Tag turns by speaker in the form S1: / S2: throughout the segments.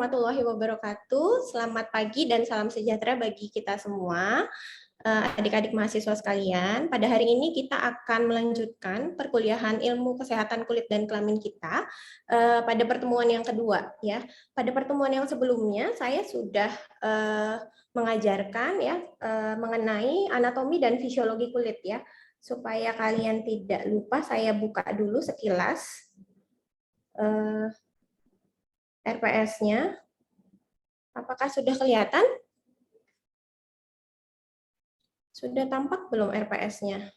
S1: warahmatullahi wabarakatuh. Selamat pagi dan salam sejahtera bagi kita semua, adik-adik mahasiswa sekalian. Pada hari ini kita akan melanjutkan perkuliahan ilmu kesehatan kulit dan kelamin kita pada pertemuan yang kedua. Ya, pada pertemuan yang sebelumnya saya sudah mengajarkan ya mengenai anatomi dan fisiologi kulit ya. Supaya kalian tidak lupa, saya buka dulu sekilas RPS-nya. Apakah sudah kelihatan? Sudah tampak belum RPS-nya?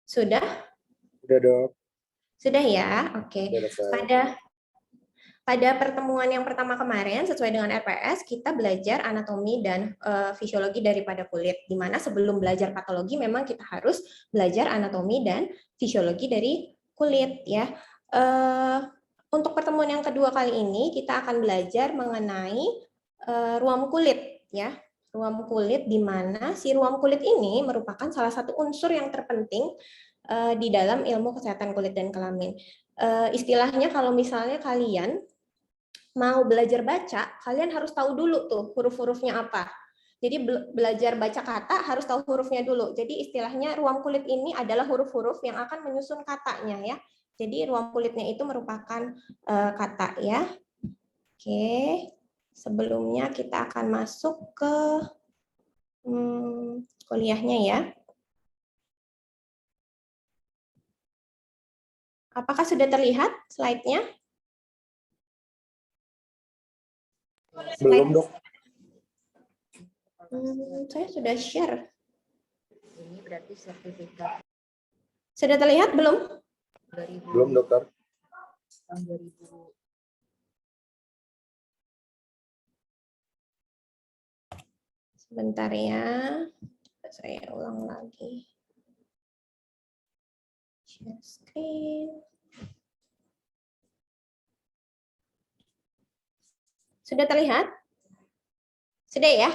S1: Sudah?
S2: Sudah, Dok.
S1: Sudah ya? Oke.
S2: Sudah,
S1: Pada pertemuan yang pertama kemarin, sesuai dengan RPS, kita belajar anatomi dan fisiologi daripada kulit. Di mana sebelum belajar patologi, memang kita harus belajar anatomi dan fisiologi dari kulit. Ya. Untuk pertemuan yang kedua kali ini, kita akan belajar mengenai ruam kulit. Ya. Ruam kulit, di mana si ruam kulit ini merupakan salah satu unsur yang terpenting di dalam ilmu kesehatan kulit dan kelamin. Istilahnya kalau misalnya kalian mau belajar baca, kalian harus tahu dulu tuh huruf-hurufnya apa. Jadi belajar baca kata harus tahu hurufnya dulu. Jadi istilahnya ruam kulit ini adalah huruf-huruf yang akan menyusun katanya ya. Jadi ruam kulitnya itu merupakan kata ya. Oke. Sebelumnya kita akan masuk ke kuliahnya ya. Apakah sudah terlihat slide-nya?
S2: Belum, Dok.
S1: Saya sudah share.
S3: Ini berarti sertifikat.
S1: Sudah terlihat belum?
S2: Belum, Dokter.
S3: Tahun 2000.
S1: Sebentar ya. Saya ulang lagi. Share screen. Sudah terlihat? Sudah ya?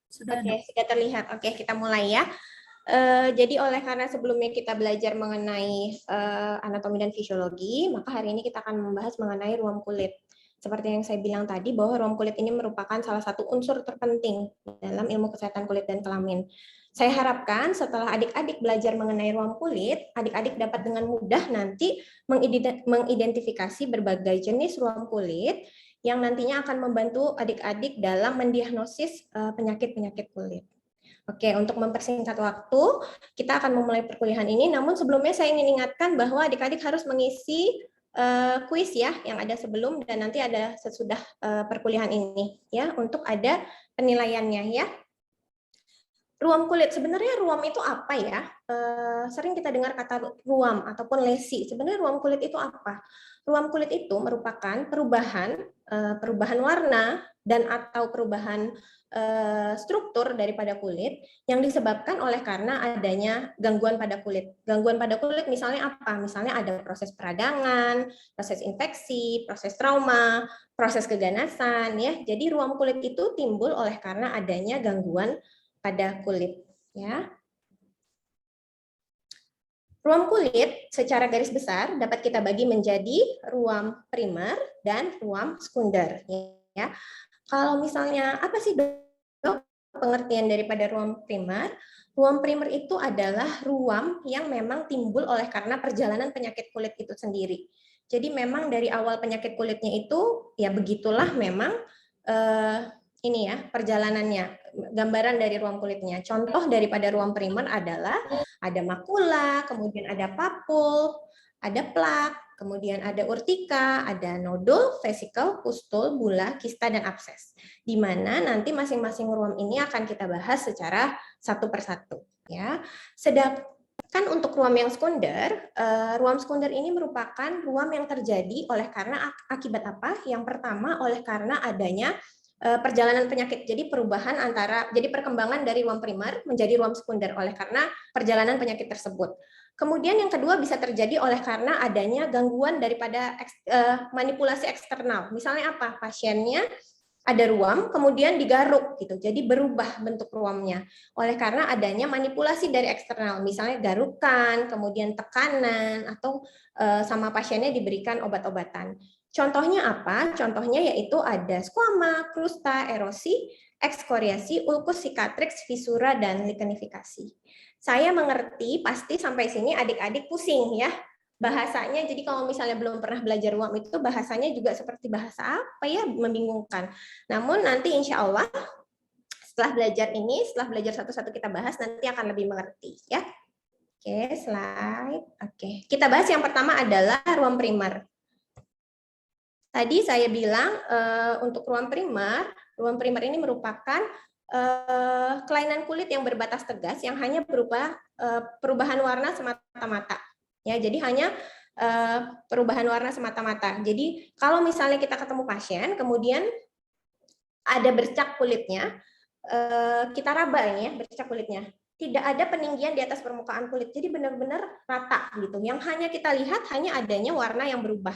S3: Sudah.
S1: Oke, sudah terlihat. Oke, kita mulai ya. Jadi oleh karena sebelumnya kita belajar mengenai anatomi dan fisiologi, maka hari ini kita akan membahas mengenai ruam kulit. Seperti yang saya bilang tadi, bahwa ruam kulit ini merupakan salah satu unsur terpenting dalam ilmu kesehatan kulit dan kelamin. Saya harapkan setelah adik-adik belajar mengenai ruam kulit, adik-adik dapat dengan mudah nanti mengidentifikasi berbagai jenis ruam kulit yang nantinya akan membantu adik-adik dalam mendiagnosis penyakit-penyakit kulit. Oke, untuk mempersingkat waktu, kita akan memulai perkuliahan ini. Namun sebelumnya saya ingin ingatkan bahwa adik-adik harus mengisi kuis ya yang ada sebelum dan nanti ada sesudah perkuliahan ini ya untuk ada penilaiannya ya. Ruam kulit, sebenarnya ruam itu apa ya? Sering kita dengar kata ruam ataupun lesi. Sebenarnya ruam kulit itu apa? Ruam kulit itu merupakan perubahan warna dan atau perubahan struktur daripada kulit yang disebabkan oleh karena adanya gangguan pada kulit. Gangguan pada kulit misalnya apa? Misalnya ada proses peradangan, proses infeksi, proses trauma, proses keganasan ya. Jadi ruam kulit itu timbul oleh karena adanya gangguan pada kulit ya. Ruam kulit secara garis besar dapat kita bagi menjadi ruam primer dan ruam sekunder ya. Kalau misalnya apa sih pengertian daripada ruam primer? Ruam primer itu adalah ruam yang memang timbul oleh karena perjalanan penyakit kulit itu sendiri. Jadi memang dari awal penyakit kulitnya itu ya begitulah memang ini ya perjalanannya, gambaran dari ruam kulitnya. Contoh daripada ruam primer adalah ada makula, kemudian ada papul, ada plak, kemudian ada urtika, ada nodul, vesikel, pustul, bula, kista, dan abses. Di mana nanti masing-masing ruam ini akan kita bahas secara satu persatu. Ya. Sedangkan untuk ruam yang sekunder, ruam sekunder ini merupakan ruam yang terjadi oleh karena akibat apa? Yang pertama oleh karena adanya perjalanan penyakit, jadi perubahan jadi perkembangan dari ruam primer menjadi ruam sekunder oleh karena perjalanan penyakit tersebut. Kemudian yang kedua bisa terjadi oleh karena adanya gangguan daripada manipulasi eksternal. Misalnya apa? Pasiennya ada ruam, kemudian digaruk gitu. Jadi berubah bentuk ruamnya. Oleh karena adanya manipulasi dari eksternal, misalnya garukan, kemudian tekanan, atau sama pasiennya diberikan obat-obatan. Contohnya apa? Contohnya yaitu ada squama, krusta, erosi, ekskoriasi, ulkus cicatrix, fisura, dan likenifikasi. Saya mengerti, pasti sampai sini adik-adik pusing ya bahasanya. Jadi kalau misalnya belum pernah belajar ruam itu bahasanya juga seperti bahasa apa ya, membingungkan. Namun nanti insya Allah setelah belajar ini, setelah belajar satu-satu kita bahas, nanti akan lebih mengerti ya. Oke, slide. Oke, kita bahas yang pertama adalah ruam primer. Tadi saya bilang untuk ruam primer ini merupakan kelainan kulit yang berbatas tegas yang hanya berupa perubahan warna semata-mata. Ya, jadi hanya perubahan warna semata-mata. Jadi kalau misalnya kita ketemu pasien, kemudian ada bercak kulitnya, kita raba ini ya bercak kulitnya. Tidak ada peninggian di atas permukaan kulit, jadi benar-benar rata gitu. Yang hanya kita lihat hanya adanya warna yang berubah.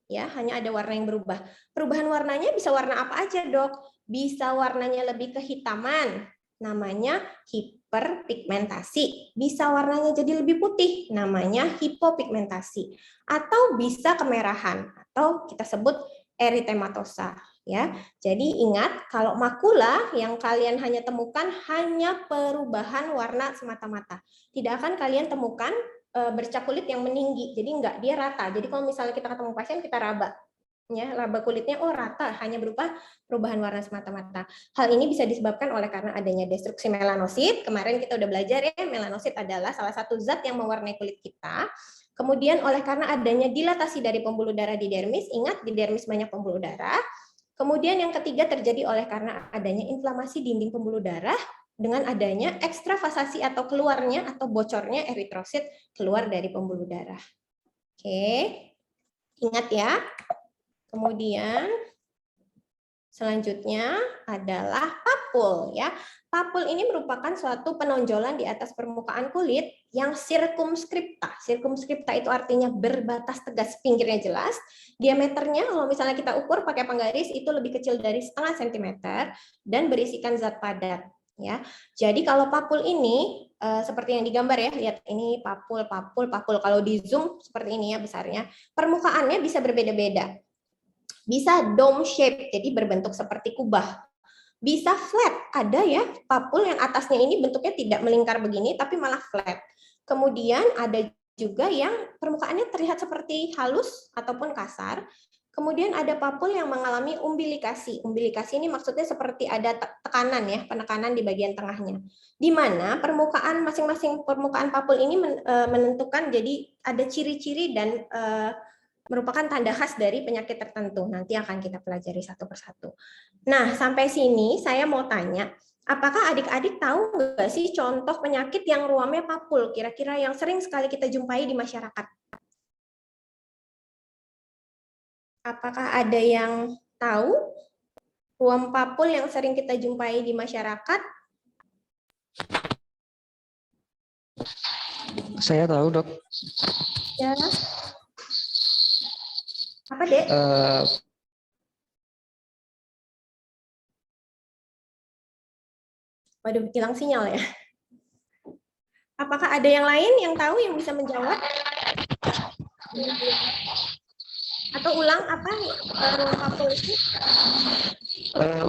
S1: Ya, hanya ada warna yang berubah. Perubahan warnanya bisa warna apa aja, Dok? Bisa warnanya lebih kehitaman, namanya hiperpigmentasi. Bisa warnanya jadi lebih putih, namanya hipopigmentasi. Atau bisa kemerahan, atau kita sebut eritematosa. Ya, jadi ingat kalau makula yang kalian hanya temukan hanya perubahan warna semata-mata. Tidak akan kalian temukan bercak kulit yang meninggi, jadi enggak, dia rata. Jadi kalau misalnya kita ketemu pasien, kita raba, ya, raba kulitnya, oh rata, hanya berupa perubahan warna semata-mata. Hal ini bisa disebabkan oleh karena adanya destruksi melanosit. Kemarin kita udah belajar ya, melanosit adalah salah satu zat yang mewarnai kulit kita. Kemudian oleh karena adanya dilatasi dari pembuluh darah di dermis, ingat di dermis banyak pembuluh darah. Kemudian yang ketiga terjadi oleh karena adanya inflamasi dinding pembuluh darah, dengan adanya ekstravasasi atau keluarnya atau bocornya eritrosit keluar dari pembuluh darah. Oke, ingat ya. Kemudian selanjutnya adalah papul ya. Papul ini merupakan suatu penonjolan di atas permukaan kulit yang sirkumskripta. Sirkumskripta itu artinya berbatas tegas, pinggirnya jelas. Diameternya kalau misalnya kita ukur pakai penggaris itu lebih kecil dari 0,5 cm dan berisikan zat padat. Ya, jadi kalau papul ini seperti yang digambar ya, lihat ini papul. Kalau di zoom seperti ini ya besarnya. Permukaannya bisa berbeda-beda. Bisa dome shape, jadi berbentuk seperti kubah. Bisa flat, ada ya papul yang atasnya ini bentuknya tidak melingkar begini, tapi malah flat. Kemudian ada juga yang permukaannya terlihat seperti halus ataupun kasar. Kemudian ada papul yang mengalami umbilikasi. Umbilikasi ini maksudnya seperti ada tekanan ya, penekanan di bagian tengahnya. Di mana permukaan masing-masing permukaan papul ini menentukan, jadi ada ciri-ciri dan merupakan tanda khas dari penyakit tertentu. Nanti akan kita pelajari satu persatu. Nah, sampai sini saya mau tanya, apakah adik-adik tahu nggak sih contoh penyakit yang ruamnya papul, kira-kira yang sering sekali kita jumpai di masyarakat? Apakah ada yang tahu ruam papul yang sering kita jumpai di masyarakat?
S4: Saya tahu, Dok.
S1: Ya. Apa, Dek? Waduh, hilang sinyal ya. Apakah ada yang lain yang tahu yang bisa menjawab? Atau ulang apa ruam papul itu?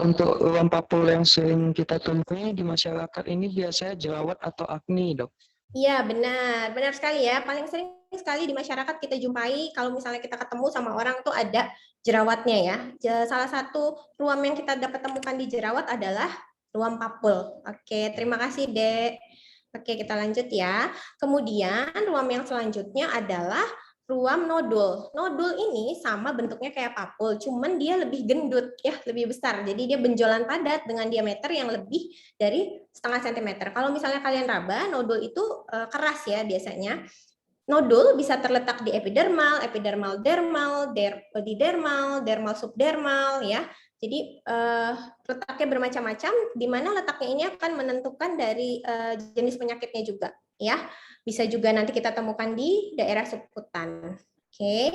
S4: Untuk ruam papul yang sering kita temui di masyarakat ini biasanya jerawat atau akni, Dok.
S1: Iya, benar sekali ya. Paling sering sekali di masyarakat kita jumpai kalau misalnya kita ketemu sama orang tuh ada jerawatnya ya. Salah satu ruam yang kita dapat temukan di jerawat adalah ruam papul. Oke, terima kasih, Dek. Oke, kita lanjut ya. Kemudian ruam yang selanjutnya adalah ruam nodul. Nodul ini sama bentuknya kayak papul, cuman dia lebih gendut ya, lebih besar. Jadi dia benjolan padat dengan diameter yang lebih dari 0,5 cm. Kalau misalnya kalian raba, nodul itu keras ya biasanya. Nodul bisa terletak di epidermal, epidermal dermal, epidermal, dermal subdermal ya. Jadi letaknya bermacam-macam, di mana letaknya ini akan menentukan dari jenis penyakitnya juga ya. Bisa juga nanti kita temukan di daerah subkutan. Oke.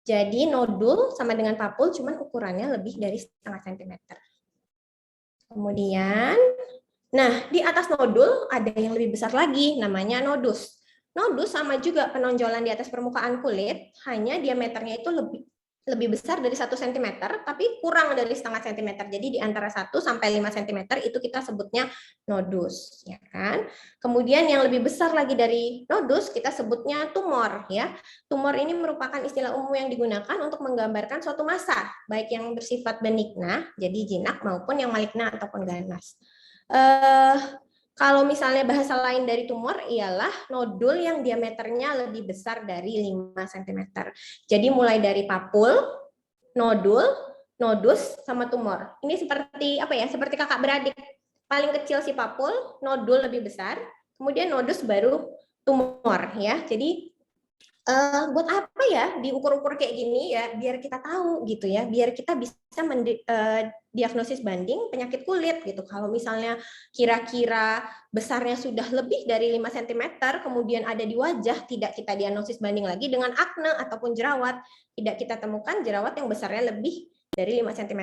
S1: Jadi nodul sama dengan papul, cuman ukurannya lebih dari setengah sentimeter. Kemudian, nah di atas nodul ada yang lebih besar lagi, namanya nodus. Nodus sama juga penonjolan di atas permukaan kulit, hanya diameternya itu lebih besar dari 1 cm, tapi kurang dari setengah cm. Jadi di antara 1 sampai 5 cm itu kita sebutnya nodus, ya kan? Kemudian yang lebih besar lagi dari nodus kita sebutnya tumor, ya. Tumor ini merupakan istilah umum yang digunakan untuk menggambarkan suatu massa, baik yang bersifat benigna, jadi jinak, maupun yang maligna ataupun ganas. Kalau misalnya bahasa lain dari tumor ialah nodul yang diameternya lebih besar dari 5 cm. Jadi mulai dari papul, nodul, nodus, sama tumor. Ini seperti apa ya? Seperti kakak beradik. Paling kecil si papul, nodul lebih besar, kemudian nodus baru tumor ya. Jadi buat apa ya diukur-ukur kayak gini ya, biar kita tahu gitu ya, biar kita bisa diagnosis banding penyakit kulit gitu. Kalau misalnya kira-kira besarnya sudah lebih dari 5 cm, kemudian ada di wajah, tidak kita diagnosis banding lagi dengan akne ataupun jerawat, tidak kita temukan jerawat yang besarnya lebih dari 5 cm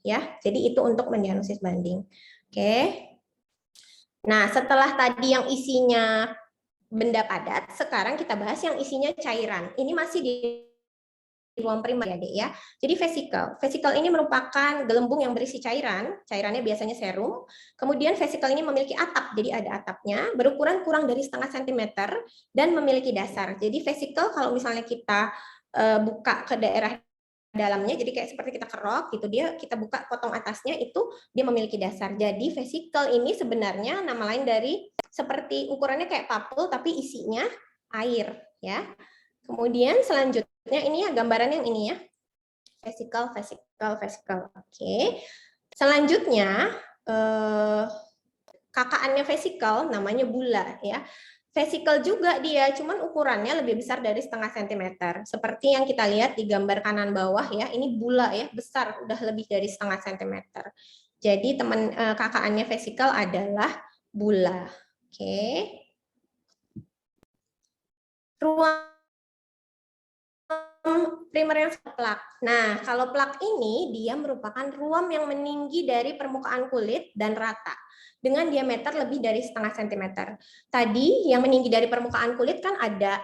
S1: ya. Jadi itu untuk mendiagnosis banding. Oke. Nah, setelah tadi yang isinya benda padat, sekarang kita bahas yang isinya cairan. Ini masih di ruang primer ya, Dek ya. Jadi vesikel. Vesikel ini merupakan gelembung yang berisi cairan. Cairannya biasanya serum. Kemudian vesikel ini memiliki atap. Jadi ada atapnya, berukuran kurang dari setengah sentimeter dan memiliki dasar. Jadi vesikel kalau misalnya kita buka ke daerah dalamnya, jadi kayak seperti kita kerok gitu, dia kita buka potong atasnya itu dia memiliki dasar. Jadi vesikel ini sebenarnya nama lain dari seperti ukurannya kayak papul tapi isinya air ya. Kemudian selanjutnya ini ya gambaran yang ini ya. Vesikel, vesikel, vesikel. Oke. Selanjutnya kakaannya vesikel namanya bula ya. Vesikel juga dia, cuman ukurannya lebih besar dari setengah sentimeter. Seperti yang kita lihat di gambar kanan bawah ya, ini bula ya, besar, udah lebih dari setengah sentimeter. Jadi teman kakaannya vesikel adalah bula. Oke. Ruang primer yang plak. Nah, kalau plak ini dia merupakan ruam yang meninggi dari permukaan kulit dan rata dengan diameter lebih dari setengah sentimeter. Tadi yang meninggi dari permukaan kulit kan ada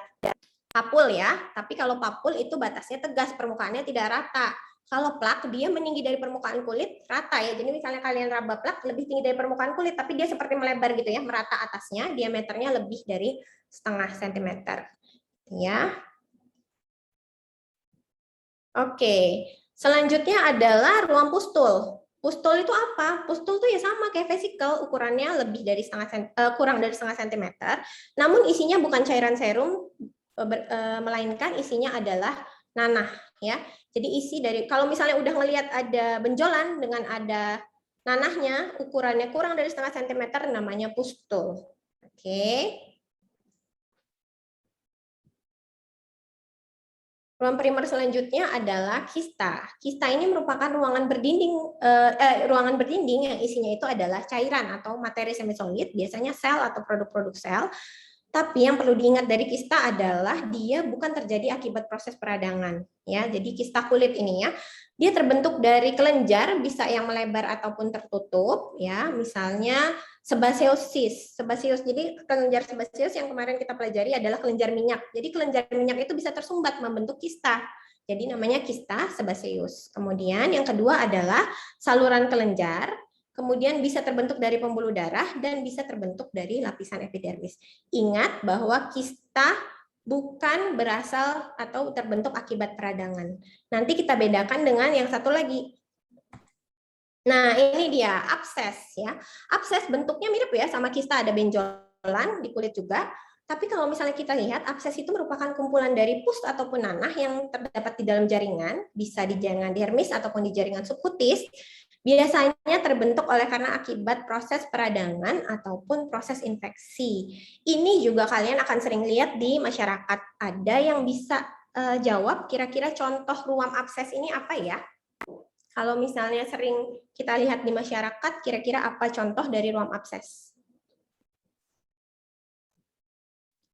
S1: papul ya, tapi kalau papul itu batasnya tegas, permukaannya tidak rata. Kalau plak dia meninggi dari permukaan kulit rata ya. Jadi misalnya kalian raba plak lebih tinggi dari permukaan kulit, tapi dia seperti melebar gitu ya, merata atasnya, diameternya lebih dari setengah sentimeter. Ya. Oke, selanjutnya adalah ruang pustul. Pustul itu apa? Pustul itu ya sama kayak vesikel, ukurannya lebih dari kurang dari setengah sentimeter. Namun isinya bukan cairan serum, melainkan isinya adalah nanah ya. Jadi isi dari kalau misalnya udah ngelihat ada benjolan dengan ada nanahnya, ukurannya kurang dari setengah sentimeter, namanya pustul. Oke. Ruang primer selanjutnya adalah kista. Kista ini merupakan ruangan berdinding yang isinya itu adalah cairan atau materi semisolid, biasanya sel atau produk-produk sel. Tapi yang perlu diingat dari kista adalah dia bukan terjadi akibat proses peradangan, ya. Jadi kista kulit ini ya, dia terbentuk dari kelenjar, bisa yang melebar ataupun tertutup, ya. Misalnya sebaceosis. Jadi kelenjar sebaceous yang kemarin kita pelajari adalah kelenjar minyak. Jadi kelenjar minyak itu bisa tersumbat membentuk kista. Jadi namanya kista sebaceous. Kemudian yang kedua adalah saluran kelenjar. Kemudian bisa terbentuk dari pembuluh darah dan bisa terbentuk dari lapisan epidermis. Ingat bahwa kista bukan berasal atau terbentuk akibat peradangan. Nanti kita bedakan dengan yang satu lagi. Nah, ini dia abses ya. Abses bentuknya mirip ya sama kista, ada benjolan di kulit juga. Tapi kalau misalnya kita lihat, abses itu merupakan kumpulan dari pus ataupun nanah yang terdapat di dalam jaringan, bisa di jaringan dermis ataupun di jaringan subkutis. Biasanya terbentuk oleh karena akibat proses peradangan ataupun proses infeksi. Ini juga kalian akan sering lihat di masyarakat. Ada yang bisa jawab kira-kira contoh ruam abses ini apa ya? Kalau misalnya sering kita lihat di masyarakat, kira-kira apa contoh dari ruam abses?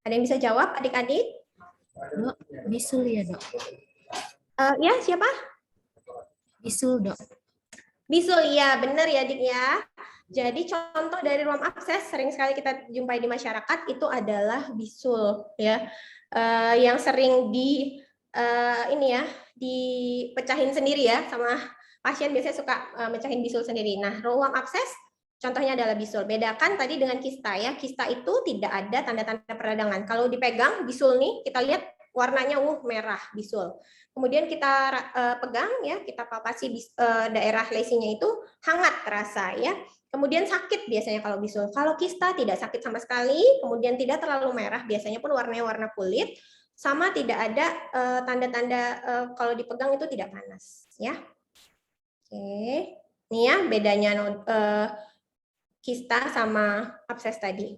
S1: Ada yang bisa jawab, adik-adik?
S3: Dok, bisul ya dok?
S1: Ya, siapa?
S3: Bisul, Dok.
S1: Bisul, ya benar ya Dik ya. Jadi contoh dari ruam akses sering sekali kita jumpai di masyarakat itu adalah bisul ya. Yang sering ini ya dipecahin sendiri ya sama pasien, biasanya suka mecahin bisul sendiri. Nah, ruam akses contohnya adalah bisul. Bedakan tadi dengan kista ya. Kista itu tidak ada tanda-tanda peradangan. Kalau dipegang bisul nih kita lihat warnanya merah bisul. Kemudian kita pegang ya, kita palpasi daerah lesinya itu hangat terasa ya. Kemudian sakit biasanya kalau bisul. Kalau kista tidak sakit sama sekali, kemudian tidak terlalu merah, biasanya pun warnanya warna kulit, sama tidak ada tanda-tanda kalau dipegang itu tidak panas ya. Oke. Ini ya bedanya kista sama abses tadi.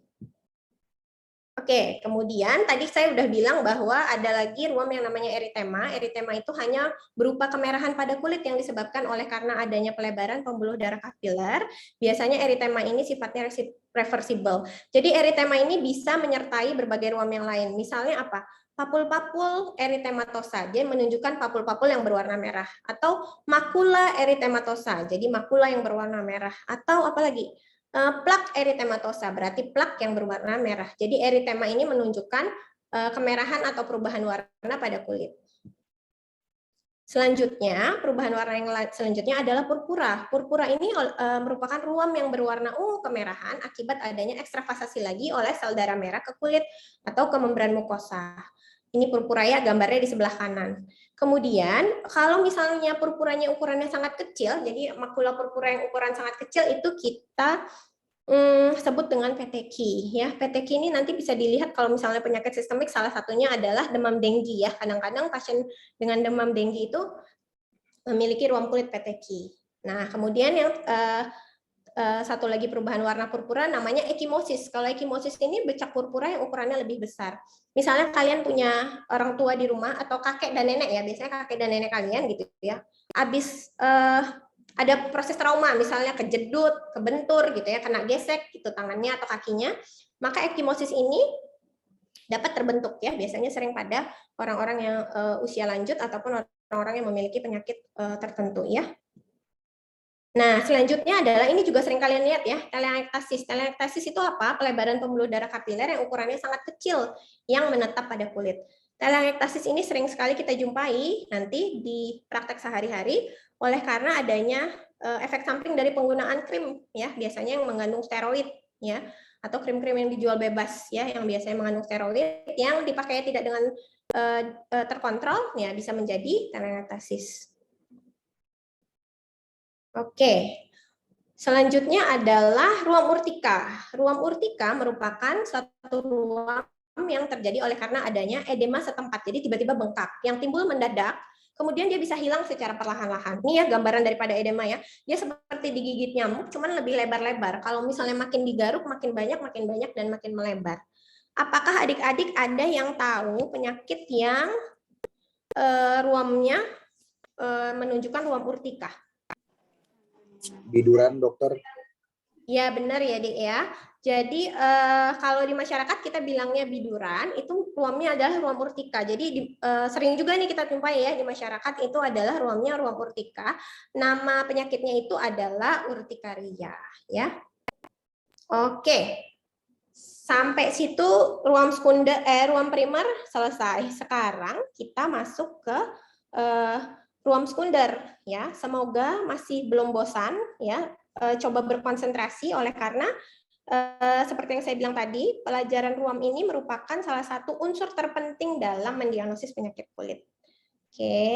S1: Oke, kemudian tadi saya udah bilang bahwa ada lagi ruam yang namanya eritema. Eritema itu hanya berupa kemerahan pada kulit yang disebabkan oleh karena adanya pelebaran pembuluh darah kapiler. Biasanya eritema ini sifatnya reversible. Jadi eritema ini bisa menyertai berbagai ruam yang lain. Misalnya apa? Papul-papul eritematosa, jadi menunjukkan papul-papul yang berwarna merah. Atau makula eritematosa, jadi makula yang berwarna merah. Atau apa lagi? Plak eritematosa, berarti plak yang berwarna merah. Jadi eritema ini menunjukkan kemerahan atau perubahan warna pada kulit. Selanjutnya, perubahan warna yang selanjutnya adalah purpura. Purpura ini merupakan ruam yang berwarna ungu kemerahan akibat adanya ekstravasasi lagi oleh sel darah merah ke kulit atau ke membran mukosa. Ini purpura ya, gambarnya di sebelah kanan. Kemudian, kalau misalnya purpuranya ukurannya sangat kecil, jadi makula purpura yang ukuran sangat kecil itu kita sebut dengan peteki ya. Peteki ini nanti bisa dilihat kalau misalnya penyakit sistemik, salah satunya adalah demam denggi ya. Kadang-kadang pasien dengan demam denggi itu memiliki ruam kulit peteki. Nah, kemudian yang satu lagi perubahan warna purpura namanya ekimosis. Kalau ekimosis ini bercak purpura yang ukurannya lebih besar. Misalnya kalian punya orang tua di rumah atau kakek dan nenek ya, biasanya kakek dan nenek kalian gitu ya. Habis ada proses trauma, misalnya kejedut, kebentur gitu ya, kena gesek gitu tangannya atau kakinya, maka ekimosis ini dapat terbentuk ya, biasanya sering pada orang-orang yang usia lanjut ataupun orang-orang yang memiliki penyakit tertentu ya. Nah, selanjutnya adalah ini juga sering kalian lihat ya, teleanektasis. Teleanektasis itu apa? Pelebaran pembuluh darah kapiler yang ukurannya sangat kecil yang menetap pada kulit. Teleanektasis ini sering sekali kita jumpai nanti di praktek sehari-hari oleh karena adanya efek samping dari penggunaan krim ya, biasanya yang mengandung steroid ya, atau krim-krim yang dijual bebas ya, yang biasanya mengandung steroid yang dipakai tidak dengan terkontrol ya, bisa menjadi teleanektasis. Oke, selanjutnya adalah ruam urtika. Ruam urtika merupakan suatu ruam yang terjadi oleh karena adanya edema setempat, jadi tiba-tiba bengkak, yang timbul mendadak, kemudian dia bisa hilang secara perlahan-lahan. Ini ya gambaran daripada edema ya, dia seperti digigit nyamuk, cuman lebih lebar-lebar. Kalau misalnya makin digaruk, makin banyak, dan makin melebar. Apakah adik-adik ada yang tahu penyakit yang ruamnya menunjukkan ruam urtika?
S2: Biduran, dokter.
S1: Ya benar ya Dik ya. Jadi kalau di masyarakat kita bilangnya biduran, itu ruamnya adalah ruam urtika. Jadi sering juga nih kita jumpai ya di masyarakat itu adalah ruamnya ruam urtika. Nama penyakitnya itu adalah urtikaria ya. Oke. Sampai situ ruam sekunder ruam primer selesai. Sekarang kita masuk ke ruam sekunder ya. Semoga masih belum bosan ya. Coba berkonsentrasi oleh karena seperti yang saya bilang tadi, pelajaran ruam ini merupakan salah satu unsur terpenting dalam mendiagnosis penyakit kulit. Oke.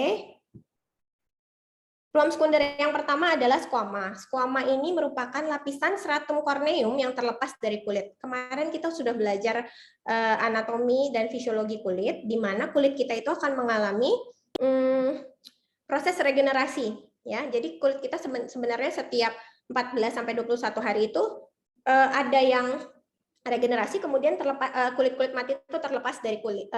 S1: Ruam sekunder yang pertama adalah squama. Squama ini merupakan lapisan stratum corneum yang terlepas dari kulit. Kemarin kita sudah belajar anatomi dan fisiologi kulit, di mana kulit kita itu akan mengalami proses regenerasi. Ya, jadi kulit kita sebenarnya setiap 14 sampai 21 hari itu ada yang regenerasi, kemudian kulit-kulit mati itu terlepas dari kulit,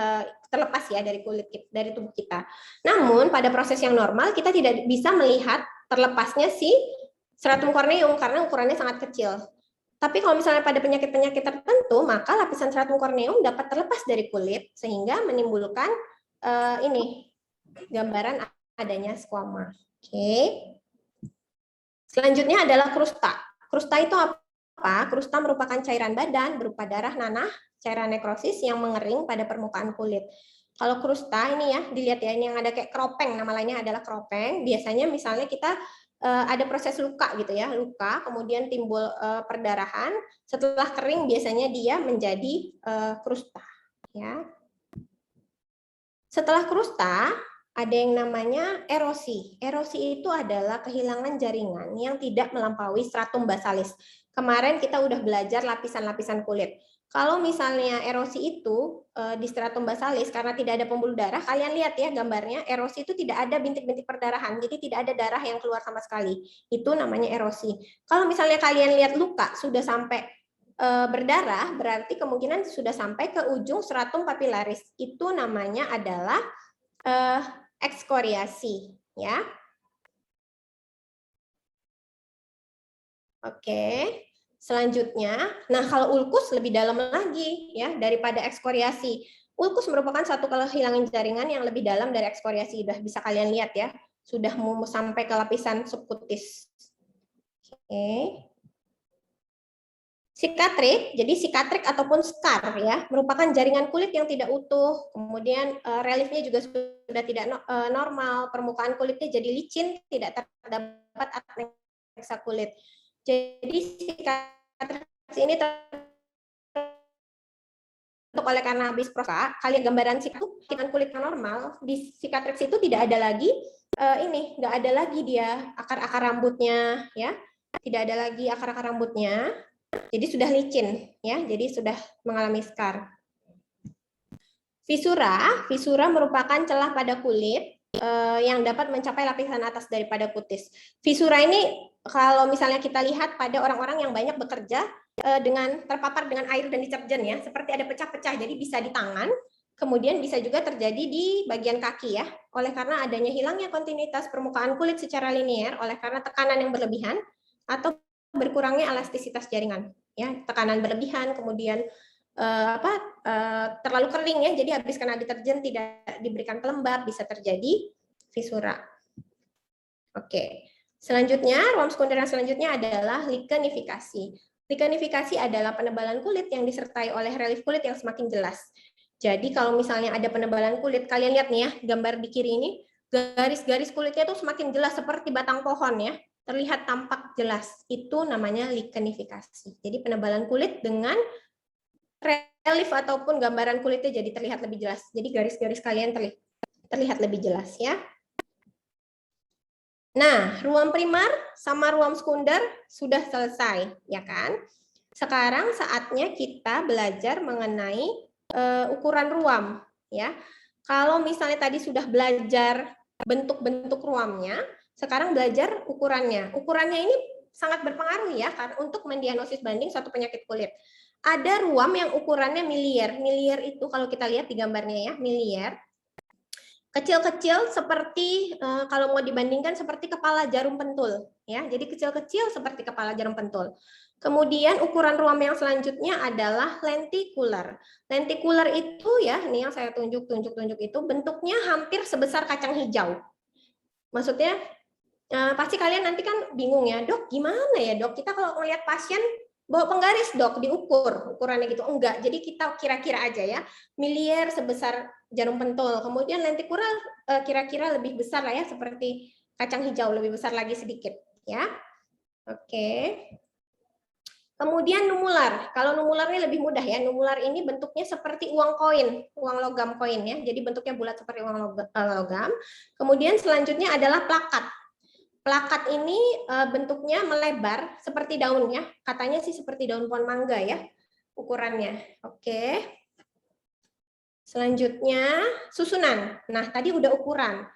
S1: dari tubuh kita. Namun pada proses yang normal kita tidak bisa melihat terlepasnya si stratum corneum karena ukurannya sangat kecil. Tapi kalau misalnya pada penyakit-penyakit tertentu, maka lapisan stratum corneum dapat terlepas dari kulit sehingga menimbulkan gambaran adanya skuama. Oke. Selanjutnya adalah krusta. Krusta itu apa? Krusta merupakan cairan badan berupa darah, nanah, cairan nekrosis yang mengering pada permukaan kulit. Kalau krusta ini ya, dilihat ya, ini yang ada kayak keropeng, nama lainnya adalah keropeng. Biasanya misalnya kita ada proses luka gitu ya, luka, kemudian timbul perdarahan. Setelah kering biasanya dia menjadi krusta. Ya. Setelah krusta, ada yang namanya erosi. Erosi itu adalah kehilangan jaringan yang tidak melampaui stratum basalis. Kemarin kita udah belajar lapisan-lapisan kulit. Kalau misalnya erosi itu di stratum basalis karena tidak ada pembuluh darah, kalian lihat ya gambarnya, erosi itu tidak ada bintik-bintik perdarahan, jadi tidak ada darah yang keluar sama sekali. Itu namanya erosi. Kalau misalnya kalian lihat luka sudah sampai berdarah, berarti kemungkinan sudah sampai ke ujung stratum papilaris. Itu namanya adalah ekskoriasi, ya. Oke. Selanjutnya, nah kalau ulkus lebih dalam lagi ya daripada ekskoriasi. Ulkus merupakan satu kehilangan jaringan yang lebih dalam dari ekskoriasi. Sudah bisa kalian lihat ya, sudah mau sampai ke lapisan subkutis. Oke. Sikatrik, jadi sikatrik ataupun scar ya, merupakan jaringan kulit yang tidak utuh, kemudian reliefnya juga sudah tidak normal, permukaan kulitnya jadi licin, tidak terdapat aneksa kulit. Jadi sikatrik ini terbentuk oleh karena habis proses, kalian gambaran sikatrik kulit yang normal, di sikatrik itu tidak ada lagi nggak ada lagi dia akar-akar rambutnya ya, tidak ada lagi akar-akar rambutnya. Jadi sudah licin ya, jadi sudah mengalami scar. Fisura merupakan celah pada kulit yang dapat mencapai lapisan atas daripada kutis. Fisura ini kalau misalnya kita lihat pada orang-orang yang banyak bekerja dengan terpapar dengan air dan deterjen ya, seperti ada pecah-pecah, jadi bisa di tangan, kemudian bisa juga terjadi di bagian kaki ya, oleh karena adanya hilangnya kontinuitas permukaan kulit secara linier, oleh karena tekanan yang berlebihan atau berkurangnya elastisitas jaringan ya, tekanan berlebihan, kemudian terlalu kering ya, jadi habis kena deterjen tidak diberikan pelembab, bisa terjadi fisura. Oke, selanjutnya ruam sekunder yang selanjutnya adalah likenifikasi. Likenifikasi adalah penebalan kulit yang disertai oleh relief kulit yang semakin jelas. Jadi kalau misalnya ada penebalan kulit, kalian lihat nih ya, gambar di kiri ini, garis-garis kulitnya tuh semakin jelas seperti batang pohon ya, terlihat tampak jelas. Itu namanya likenifikasi. Jadi penebalan kulit dengan relief ataupun gambaran kulitnya jadi terlihat lebih jelas. Jadi garis-garis kalian terlihat lebih jelas ya. Nah, ruam primar sama ruam sekunder sudah selesai, ya kan? Sekarang saatnya kita belajar mengenai ukuran ruam, ya. Kalau misalnya tadi sudah belajar bentuk-bentuk ruamnya, sekarang belajar ukurannya. Ukurannya ini sangat berpengaruh ya untuk mendiagnosis banding suatu penyakit kulit. Ada ruam yang ukurannya miliar. Miliar itu kalau kita lihat di gambarnya ya, miliar. Kecil-kecil seperti kalau mau dibandingkan seperti kepala jarum pentul ya. Jadi kecil-kecil seperti kepala jarum pentul. Kemudian ukuran ruam yang selanjutnya adalah lentikular. Lentikular itu ya, ini yang saya tunjuk itu bentuknya hampir sebesar kacang hijau. Maksudnya pasti kalian nanti kan bingung ya, Dok, gimana ya, Dok? Kita kalau melihat pasien bawa penggaris, Dok, diukur ukurannya gitu. Enggak, jadi kita kira-kira aja ya. Miliar sebesar jarum pentul. Kemudian lentikular kira-kira lebih besar lah ya, seperti kacang hijau, lebih besar lagi sedikit ya. Oke. Kemudian numular. Kalau numularnya lebih mudah ya. Numular ini bentuknya seperti uang koin, uang logam koin ya. Jadi bentuknya bulat seperti uang logam. Kemudian selanjutnya adalah plakat. Plakat ini bentuknya melebar seperti daunnya. Katanya sih seperti daun pohon mangga ya ukurannya. Oke. Selanjutnya susunan. Nah, tadi udah ukuran.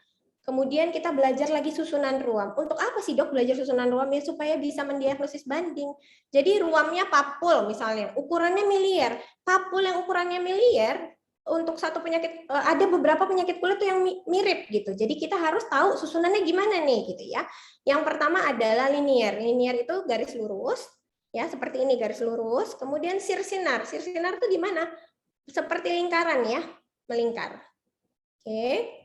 S1: Kemudian kita belajar lagi susunan ruam. Untuk apa sih, Dok, belajar susunan ruam? Ya supaya bisa mendiagnosis banding. Jadi ruamnya papul misalnya, ukurannya miliar. Papul yang ukurannya miliar untuk satu penyakit, ada beberapa penyakit kulit tuh yang mirip gitu. Jadi kita harus tahu susunannya gimana nih gitu ya. Yang pertama adalah linier. Linier itu garis lurus ya, seperti ini garis lurus. Kemudian sirsinar. Sirsinar itu gimana? Seperti lingkaran ya, melingkar. Oke.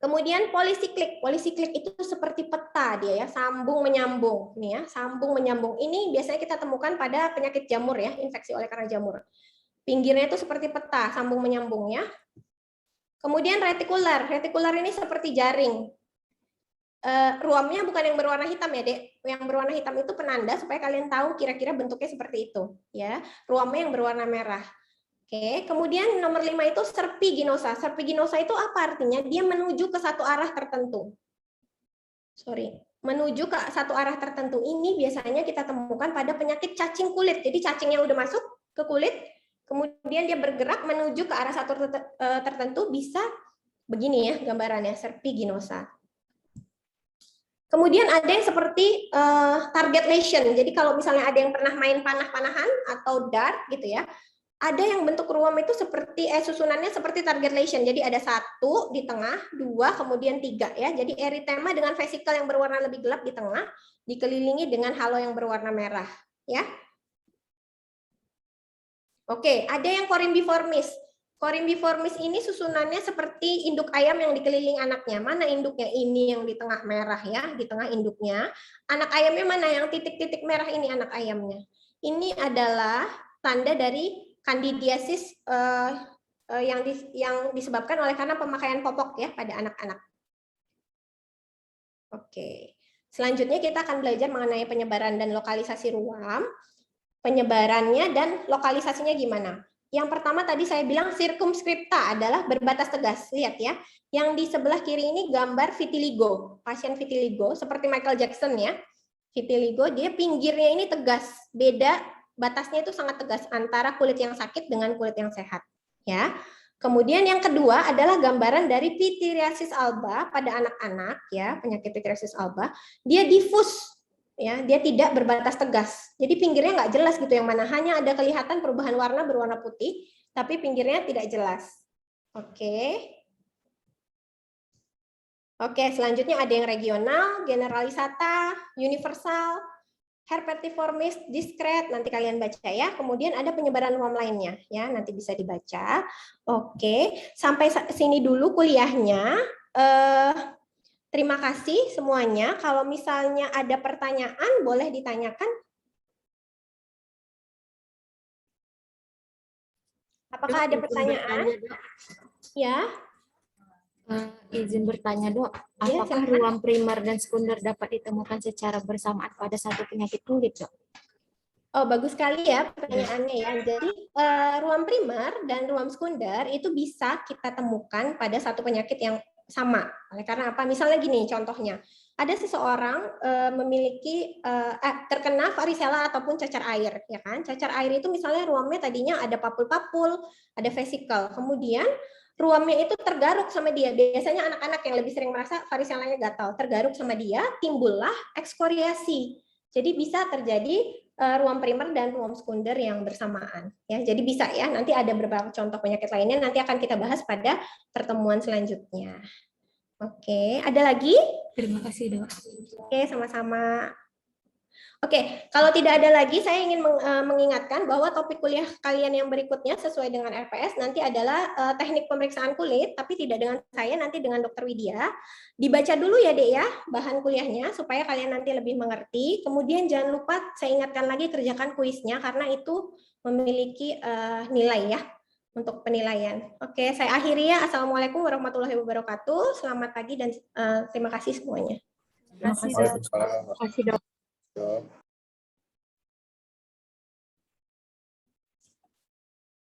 S1: Kemudian polisiklik. Polisiklik itu seperti peta dia ya, sambung menyambung. Nih ya, sambung menyambung. Ini biasanya kita temukan pada penyakit jamur ya, infeksi oleh karena jamur. Pinggirnya itu seperti peta, sambung menyambung ya. Kemudian retikular. Retikular ini seperti jaring. Ruamnya bukan yang berwarna hitam ya, Dek. Yang berwarna hitam itu penanda supaya kalian tahu kira-kira bentuknya seperti itu, ya. Ruamnya yang berwarna merah. Oke, kemudian nomor 5 itu serpiginosa. Serpiginosa itu apa artinya? Dia menuju ke satu arah tertentu. Menuju ke satu arah tertentu. Ini biasanya kita temukan pada penyakit cacing kulit. Jadi cacingnya udah masuk ke kulit, kemudian dia bergerak menuju ke arah satu tertentu, bisa begini ya gambarannya, serpiginosa. Kemudian ada yang seperti target lesion. Jadi kalau misalnya ada yang pernah main panah-panahan atau dart gitu ya, ada yang bentuk ruam itu seperti susunannya seperti target lesion. Jadi ada 1 di tengah, 2, kemudian 3 ya. Jadi eritema dengan vesikel yang berwarna lebih gelap di tengah, dikelilingi dengan halo yang berwarna merah ya. Oke, ada yang corimbiformis. Corimbiformis ini susunannya seperti induk ayam yang dikelilingi anaknya. Mana induknya? Ini yang di tengah merah ya, di tengah induknya. Anak ayamnya mana? Yang titik-titik merah ini anak ayamnya. Ini adalah tanda dari kandidiasis yang disebabkan oleh karena pemakaian popok ya pada anak-anak. Oke. Selanjutnya kita akan belajar mengenai penyebaran dan lokalisasi ruam. Penyebarannya dan lokalisasinya gimana? Yang pertama tadi saya bilang circumscripta adalah berbatas tegas. Lihat ya, yang di sebelah kiri ini gambar vitiligo, pasien vitiligo seperti Michael Jackson ya. Vitiligo dia pinggirnya ini tegas, beda batasnya itu sangat tegas antara kulit yang sakit dengan kulit yang sehat ya. Kemudian yang kedua adalah gambaran dari pityriasis alba pada anak-anak ya, penyakit pityriasis alba, dia diffus ya, dia tidak berbatas tegas. Jadi pinggirnya nggak jelas gitu yang mana, hanya ada kelihatan perubahan warna berwarna putih, tapi pinggirnya tidak jelas. Oke. Oke, selanjutnya ada yang regional, generalisata, universal, herpetiformis, diskret, nanti kalian baca ya. Kemudian ada penyebaran ruam lainnya ya, nanti bisa dibaca. Oke, sampai sini dulu kuliahnya. Terima kasih semuanya. Kalau misalnya ada pertanyaan, boleh ditanyakan. Apakah ada pertanyaan? Ya.
S3: Izin bertanya, Dok.
S1: Ya,
S3: Apakah ruam primer dan sekunder dapat ditemukan secara bersamaan pada satu penyakit kulit, Dok?
S1: Oh, bagus sekali ya pertanyaannya ya. Jadi ruam primer dan ruam sekunder itu bisa kita temukan pada satu penyakit yang sama. Oleh karena apa? Misalnya gini contohnya. Ada seseorang memiliki terkena varicella ataupun cacar air, ya kan? Cacar air itu misalnya ruamnya tadinya ada papul-papul, ada vesikel. Kemudian ruamnya itu tergaruk sama dia. Biasanya anak-anak yang lebih sering merasa varicellanya gatal, tergaruk sama dia, timbullah ekskoriasi. Jadi bisa terjadi ruam primer dan ruam sekunder yang bersamaan. Ya, jadi bisa ya. Nanti ada beberapa contoh penyakit lainnya. Nanti akan kita bahas pada pertemuan selanjutnya. Oke, ada lagi?
S3: Terima kasih, Dok.
S1: Oke, sama-sama. Oke, kalau tidak ada lagi, saya ingin mengingatkan bahwa topik kuliah kalian yang berikutnya sesuai dengan RPS nanti adalah teknik pemeriksaan kulit, tapi tidak dengan saya, nanti dengan Dr. Widya. Dibaca dulu ya, Dek ya, bahan kuliahnya, supaya kalian nanti lebih mengerti. Kemudian jangan lupa, saya ingatkan lagi kerjakan kuisnya, karena itu memiliki nilai ya, untuk penilaian. Oke, saya akhiri ya. Assalamualaikum warahmatullahi wabarakatuh. Selamat pagi dan terima kasih semuanya.
S3: Terima kasih, Dok.
S2: Waalaikumsalam.
S3: Terima kasih, Dok.
S2: Dok.